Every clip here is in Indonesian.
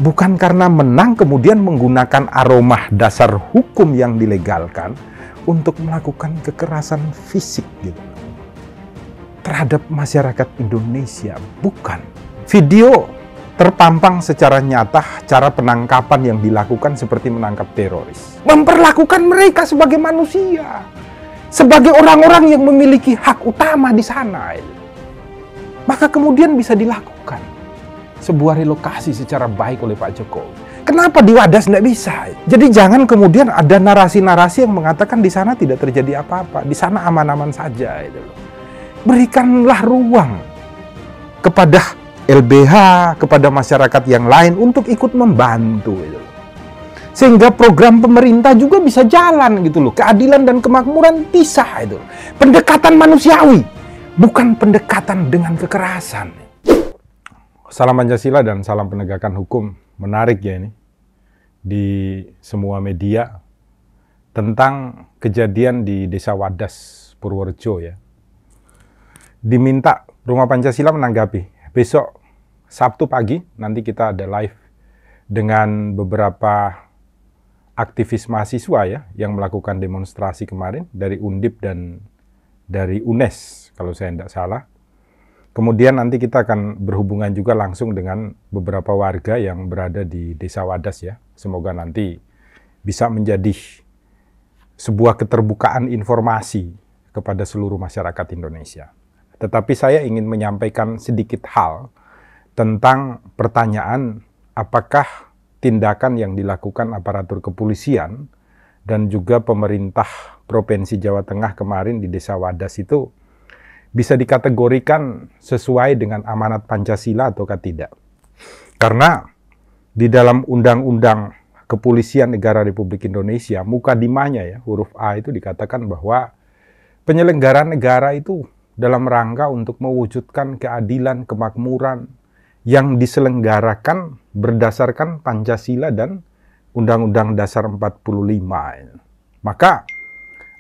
bukan karena menang kemudian menggunakan aroma dasar hukum yang dilegalkan untuk melakukan kekerasan fisik gitu terhadap masyarakat Indonesia. Bukan. Video terpampang secara nyata cara penangkapan yang dilakukan seperti menangkap teroris. Memperlakukan mereka sebagai manusia, sebagai orang-orang yang memiliki hak utama di sana. Maka kemudian bisa dilakukan sebuah relokasi secara baik oleh Pak Jokowi. Kenapa di Wadas nggak bisa? Jadi jangan kemudian ada narasi-narasi yang mengatakan di sana tidak terjadi apa-apa, di sana aman-aman saja. Berikanlah ruang kepada LBH, kepada masyarakat yang lain untuk ikut membantu. Sehingga program pemerintah juga bisa jalan gitu loh. Keadilan dan kemakmuran bisa itu. Pendekatan manusiawi, bukan pendekatan dengan kekerasan. Salam Pancasila dan salam penegakan hukum. Menarik ya ini di semua media tentang kejadian di Desa Wadas, Purworejo ya. Diminta Rumah Pancasila menanggapi. Besok Sabtu pagi nanti kita ada live dengan beberapa aktivis mahasiswa ya yang melakukan demonstrasi kemarin dari Undip dan dari UNES kalau saya tidak salah. Kemudian nanti kita akan berhubungan juga langsung dengan beberapa warga yang berada di Desa Wadas ya. Semoga nanti bisa menjadi sebuah keterbukaan informasi kepada seluruh masyarakat Indonesia. Tetapi saya ingin menyampaikan sedikit hal tentang pertanyaan apakah tindakan yang dilakukan aparatur kepolisian dan juga pemerintah Provinsi Jawa Tengah kemarin di Desa Wadas itu bisa dikategorikan sesuai dengan amanat Pancasila ataukah tidak. Karena di dalam Undang-Undang Kepolisian Negara Republik Indonesia, mukadimahnya ya, huruf A itu dikatakan bahwa penyelenggaraan negara itu dalam rangka untuk mewujudkan keadilan, kemakmuran yang diselenggarakan berdasarkan Pancasila dan Undang-Undang Dasar 45. Maka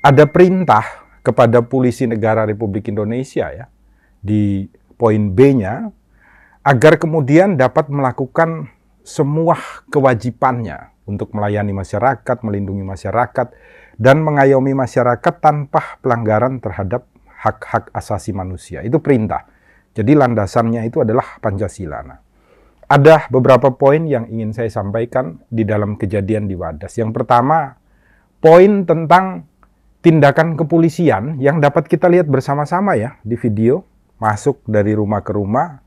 ada perintah kepada Polisi Negara Republik Indonesia ya, di poin B-nya, agar kemudian dapat melakukan semua kewajibannya untuk melayani masyarakat, melindungi masyarakat, dan mengayomi masyarakat tanpa pelanggaran terhadap hak-hak asasi manusia. Itu perintah. Jadi landasannya itu adalah Pancasila. Nah, ada beberapa poin yang ingin saya sampaikan di dalam kejadian di Wadas. Yang pertama, poin tentang tindakan kepolisian yang dapat kita lihat bersama-sama ya di video, masuk dari rumah ke rumah,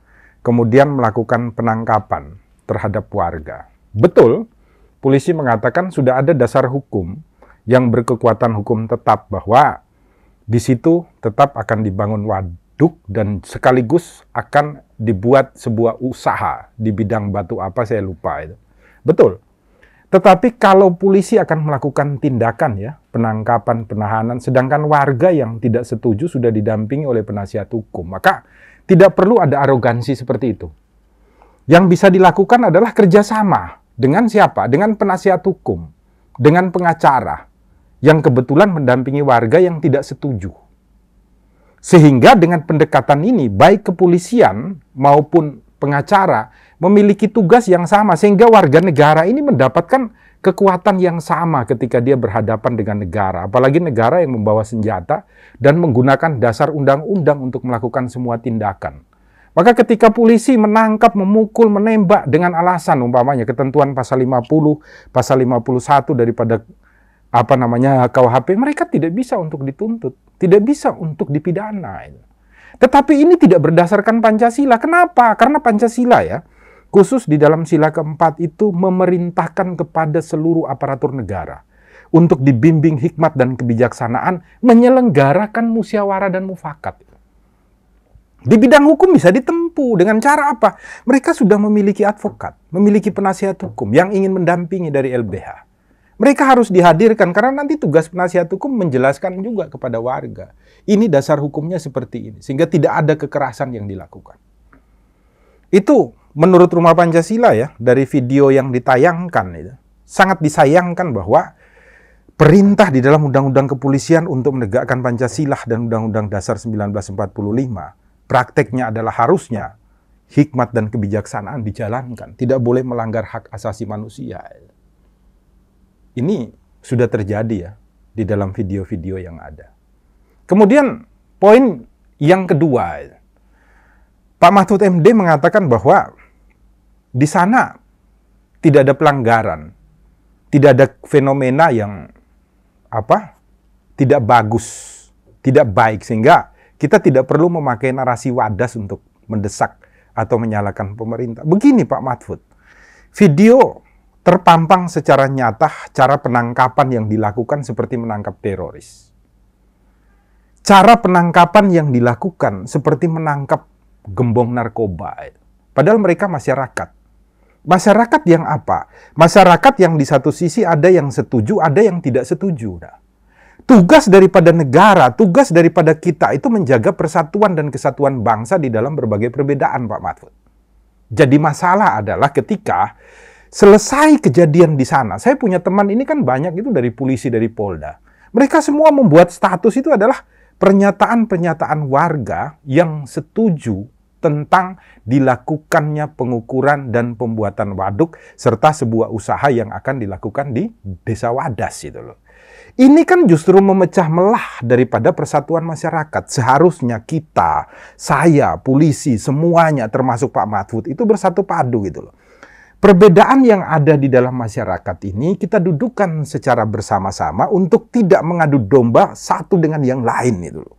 kemudian melakukan penangkapan terhadap warga. Betul, polisi mengatakan sudah ada dasar hukum yang berkekuatan hukum tetap bahwa di situ tetap akan dibangun waduk dan sekaligus akan dibuat sebuah usaha di bidang batu apa saya lupa itu. Betul. Tetapi kalau polisi akan melakukan tindakan ya, penangkapan, penahanan, sedangkan warga yang tidak setuju sudah didampingi oleh penasihat hukum, maka tidak perlu ada arogansi seperti itu. Yang bisa dilakukan adalah kerjasama dengan siapa? Dengan penasihat hukum, dengan pengacara yang kebetulan mendampingi warga yang tidak setuju. Sehingga dengan pendekatan ini, baik kepolisian maupun pengacara memiliki tugas yang sama, sehingga warga negara ini mendapatkan kekuatan yang sama ketika dia berhadapan dengan negara. Apalagi negara yang membawa senjata dan menggunakan dasar undang-undang untuk melakukan semua tindakan. Maka ketika polisi menangkap, memukul, menembak dengan alasan umpamanya ketentuan pasal 50, pasal 51 daripada KUHP, mereka tidak bisa untuk dituntut, tidak bisa untuk dipidana. Tetapi ini tidak berdasarkan Pancasila. Kenapa? Karena Pancasila ya, khusus di dalam sila keempat itu memerintahkan kepada seluruh aparatur negara untuk dibimbing hikmat dan kebijaksanaan menyelenggarakan musyawarah dan mufakat. Di bidang hukum bisa ditempuh dengan cara apa? Mereka sudah memiliki advokat, memiliki penasihat hukum yang ingin mendampingi dari LBH. Mereka harus dihadirkan karena nanti tugas penasihat hukum menjelaskan juga kepada warga. Ini dasar hukumnya seperti ini, sehingga tidak ada kekerasan yang dilakukan. Itu menurut Rumah Pancasila ya, dari video yang ditayangkan itu, sangat disayangkan bahwa perintah di dalam Undang-Undang Kepolisian untuk menegakkan Pancasila dan Undang-Undang Dasar 1945, prakteknya adalah harusnya hikmat dan kebijaksanaan dijalankan. Tidak boleh melanggar hak asasi manusia. Ini sudah terjadi ya di dalam video-video yang ada. Kemudian poin yang kedua, Pak Mahfud MD mengatakan bahwa di sana tidak ada pelanggaran, tidak ada fenomena yang tidak bagus, tidak baik, sehingga kita tidak perlu memakai narasi wadas untuk mendesak atau menyalahkan pemerintah. Begini Pak Mahfud, video terpampang secara nyata cara penangkapan yang dilakukan seperti menangkap teroris. Cara penangkapan yang dilakukan seperti menangkap gembong narkoba. Padahal mereka masyarakat. Masyarakat yang apa? Masyarakat yang di satu sisi ada yang setuju, ada yang tidak setuju. Nah, tugas daripada negara, tugas daripada kita itu menjaga persatuan dan kesatuan bangsa di dalam berbagai perbedaan, Pak Mahfud. Jadi masalah adalah ketika selesai kejadian di sana, saya punya teman ini kan banyak itu dari polisi, dari Polda. Mereka semua membuat status itu adalah pernyataan-pernyataan warga yang setuju tentang dilakukannya pengukuran dan pembuatan waduk serta sebuah usaha yang akan dilakukan di Desa Wadas itu loh. Ini kan justru memecah belah daripada persatuan masyarakat. Seharusnya kita, saya, polisi, semuanya termasuk Pak Mahfud itu bersatu padu gitu loh. Perbedaan yang ada di dalam masyarakat ini kita dudukkan secara bersama-sama untuk tidak mengadu domba satu dengan yang lain itu loh.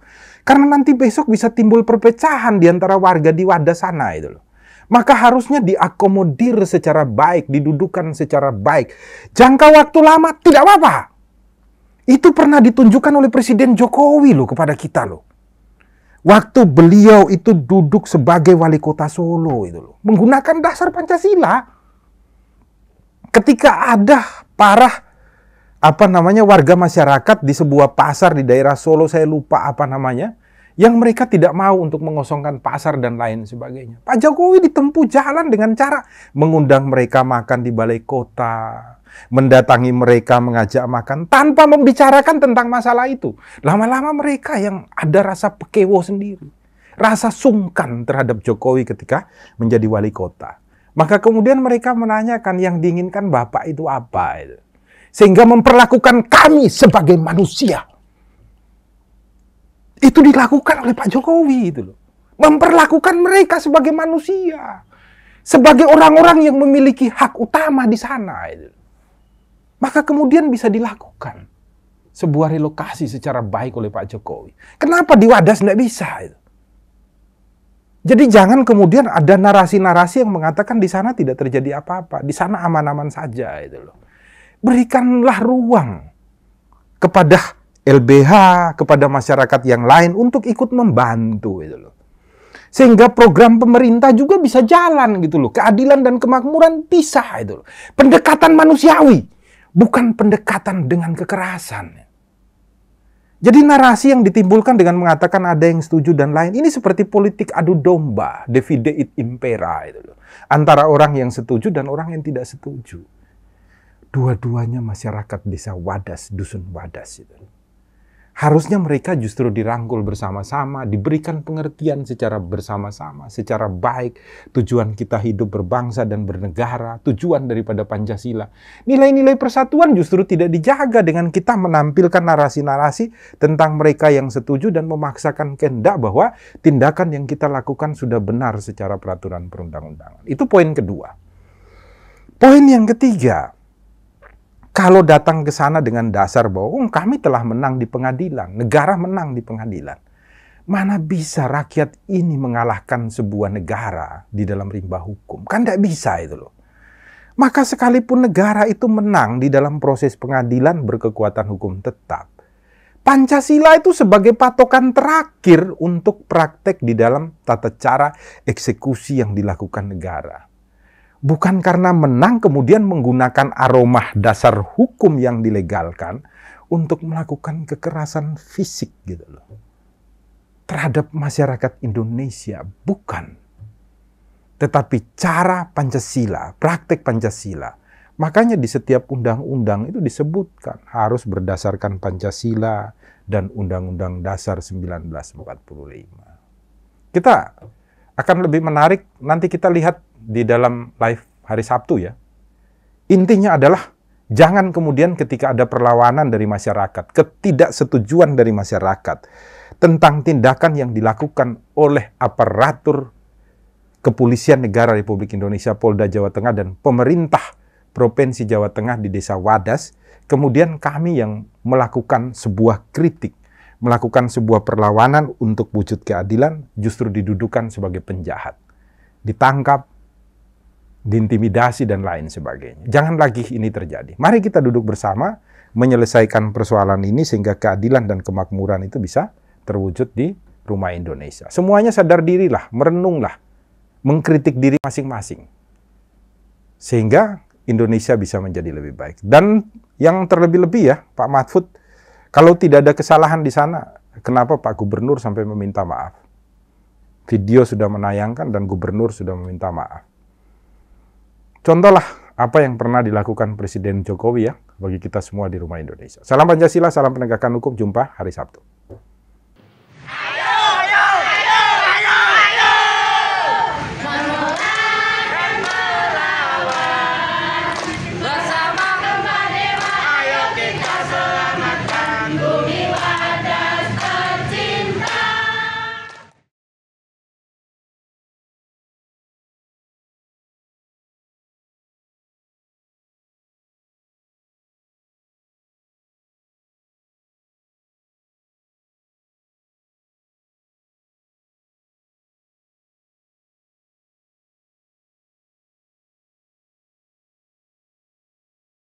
Karena nanti besok bisa timbul perpecahan di antara warga di Wadas sana itu loh. Maka harusnya diakomodir secara baik, didudukan secara baik. Jangka waktu lama tidak apa-apa. Itu pernah ditunjukkan oleh Presiden Jokowi loh kepada kita loh. Waktu beliau itu duduk sebagai wali kota Solo itu loh, menggunakan dasar Pancasila. Ketika ada warga masyarakat di sebuah pasar di daerah Solo, saya lupa yang mereka tidak mau untuk mengosongkan pasar dan lain sebagainya. Pak Jokowi ditempuh jalan dengan cara mengundang mereka makan di balai kota, mendatangi mereka, mengajak makan, tanpa membicarakan tentang masalah itu. Lama-lama mereka yang ada rasa pekewo sendiri, rasa sungkan terhadap Jokowi ketika menjadi wali kota. Maka kemudian mereka menanyakan yang diinginkan Bapak itu apa. Sehingga memperlakukan kami sebagai manusia. Itu dilakukan oleh Pak Jokowi itu loh. Memperlakukan mereka sebagai manusia. Sebagai orang-orang yang memiliki hak utama di sana. Maka kemudian bisa dilakukan sebuah relokasi secara baik oleh Pak Jokowi. Kenapa di Wadas tidak bisa itu? Jadi jangan kemudian ada narasi-narasi yang mengatakan di sana tidak terjadi apa-apa, di sana aman-aman saja itu loh. Berikanlah ruang kepada LBH, kepada masyarakat yang lain untuk ikut membantu itu loh. Sehingga program pemerintah juga bisa jalan gitu loh. Keadilan dan kemakmuran bisa itu loh. Pendekatan manusiawi, bukan pendekatan dengan kekerasan. Jadi narasi yang ditimbulkan dengan mengatakan ada yang setuju dan lain, ini seperti politik adu domba, divide et impera itu loh. Antara orang yang setuju dan orang yang tidak setuju. Dua-duanya masyarakat desa Wadas, dusun Wadas itu. Harusnya mereka justru dirangkul bersama-sama, diberikan pengertian secara bersama-sama, secara baik. Tujuan kita hidup berbangsa dan bernegara, tujuan daripada Pancasila. Nilai-nilai persatuan justru tidak dijaga dengan kita menampilkan narasi-narasi tentang mereka yang setuju dan memaksakan kehendak bahwa tindakan yang kita lakukan sudah benar secara peraturan perundang-undangan. Itu poin kedua. Poin yang ketiga, kalau datang ke sana dengan dasar bahwa kami telah menang di pengadilan, negara menang di pengadilan. Mana bisa rakyat ini mengalahkan sebuah negara di dalam rimba hukum? Kan tidak bisa itu loh. Maka sekalipun negara itu menang di dalam proses pengadilan berkekuatan hukum tetap, Pancasila itu sebagai patokan terakhir untuk praktek di dalam tata cara eksekusi yang dilakukan negara. Bukan karena menang kemudian menggunakan aroma dasar hukum yang dilegalkan untuk melakukan kekerasan fisik gitu loh. Terhadap masyarakat Indonesia, bukan. Tetapi cara Pancasila, praktek Pancasila. Makanya di setiap undang-undang itu disebutkan harus berdasarkan Pancasila dan Undang-Undang Dasar 1945. Kita akan lebih menarik nanti kita lihat di dalam live hari Sabtu ya. Intinya adalah jangan kemudian ketika ada perlawanan dari masyarakat, ketidaksetujuan dari masyarakat tentang tindakan yang dilakukan oleh aparatur Kepolisian Negara Republik Indonesia, Polda Jawa Tengah, dan pemerintah Provinsi Jawa Tengah di Desa Wadas, kemudian kami yang melakukan sebuah kritik, melakukan sebuah perlawanan untuk wujud keadilan, justru didudukan sebagai penjahat, ditangkap, diintimidasi, dan lain sebagainya. Jangan lagi ini terjadi. Mari kita duduk bersama, menyelesaikan persoalan ini sehingga keadilan dan kemakmuran itu bisa terwujud di rumah Indonesia. Semuanya sadar dirilah, merenunglah, mengkritik diri masing-masing. Sehingga Indonesia bisa menjadi lebih baik. Dan yang terlebih-lebih ya, Pak Mahfud, kalau tidak ada kesalahan di sana, kenapa Pak Gubernur sampai meminta maaf? Video sudah menayangkan dan Gubernur sudah meminta maaf. Contohlah apa yang pernah dilakukan Presiden Jokowi ya, bagi kita semua di rumah Indonesia. Salam Pancasila, salam penegakan hukum, jumpa hari Sabtu.